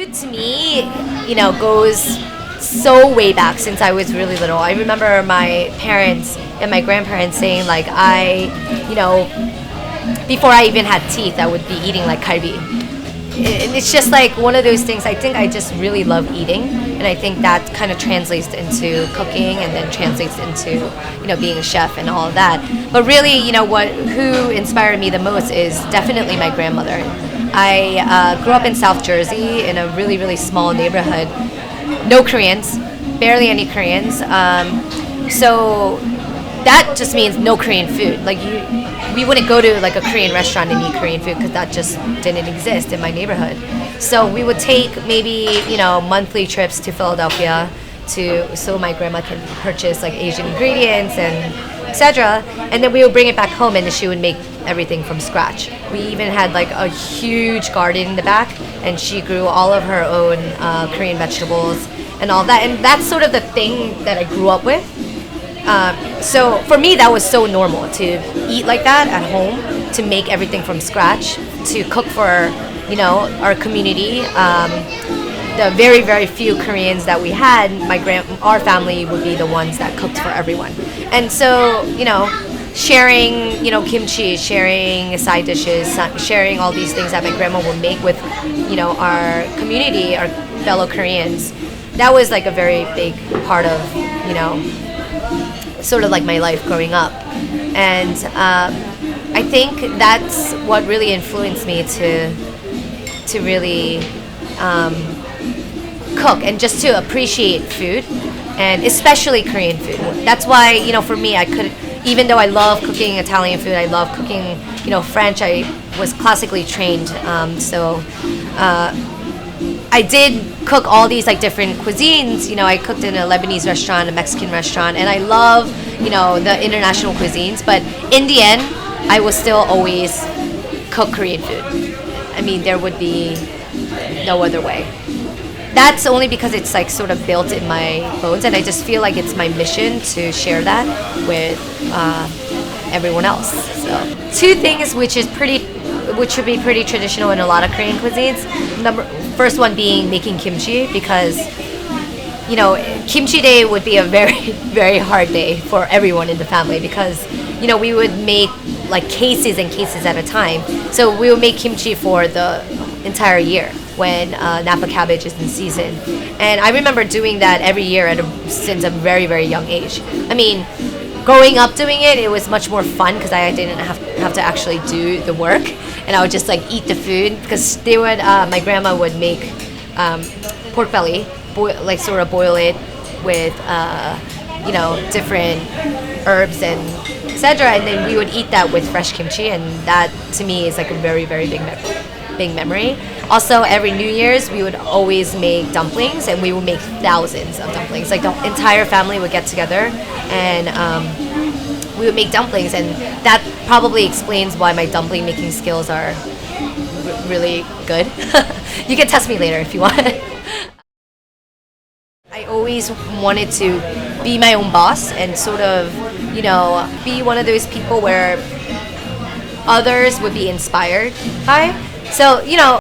Food to me, goes so way back since I was really little. I remember my parents and my grandparents saying like before I even had teeth, I would be eating like kalbi. And it's just like one of those things. I think I just really love eating, and I think that kind of translates into cooking, and then translates into being a chef and all of that. But really, who inspired me the most is definitely my grandmother. I grew up in South Jersey in a really, really small neighborhood. No Koreans, barely any Koreans. So that just means no Korean food. Like we wouldn't go to like a Korean restaurant and eat Korean food because that just didn't exist in my neighborhood. So we would take maybe monthly trips to Philadelphia so my grandma can purchase like Asian ingredients and etc. And then we would bring it back home, and she would make everything from scratch. We even had like a huge garden in the back, and she grew all of her own Korean vegetables and all that. And that's sort of the thing that I grew up with. So for me, that was so normal to eat like that at home, to make everything from scratch, to cook for our community. The very, very few Koreans that we had, our family would be the ones that cooked for everyone. And so, sharing, kimchi, sharing side dishes, sharing all these things that my grandma would make with, our community, our fellow Koreans. That was like a very big part of, sort of like my life growing up. And I think that's what really influenced me to really cook and just to appreciate food, and especially Korean food. That's why, for me, I could, even though I love cooking Italian food, I love cooking, French. I was classically trained, so I did cook all these like different cuisines. I cooked in a Lebanese restaurant, a Mexican restaurant, and I love, the international cuisines. But in the end, I will still always cook Korean food. I mean, there would be no other way. That's only because it's like sort of built in my bones, and I just feel like it's my mission to share that with everyone else. So, two things which would be pretty traditional in a lot of Korean cuisines. First one being making kimchi, because kimchi day would be a very, very hard day for everyone in the family, because we would make like cases and cases at a time. So we would make kimchi for the entire year when Napa cabbage is in season. And I remember doing that every year since a very, very young age. I mean, growing up doing it was much more fun because I didn't have to actually do the work, and I would just like eat the food, because my grandma would make pork belly, sort of boil it with different herbs and etc. And then we would eat that with fresh kimchi, and that to me is like a very, very big memory. Also, every New Year's we would always make dumplings, and we would make thousands of dumplings. Like the entire family would get together, and we would make dumplings, and that probably explains why my dumpling making skills are really good. You can test me later if you want. I always wanted to be my own boss and sort of, be one of those people where others would be inspired by. So,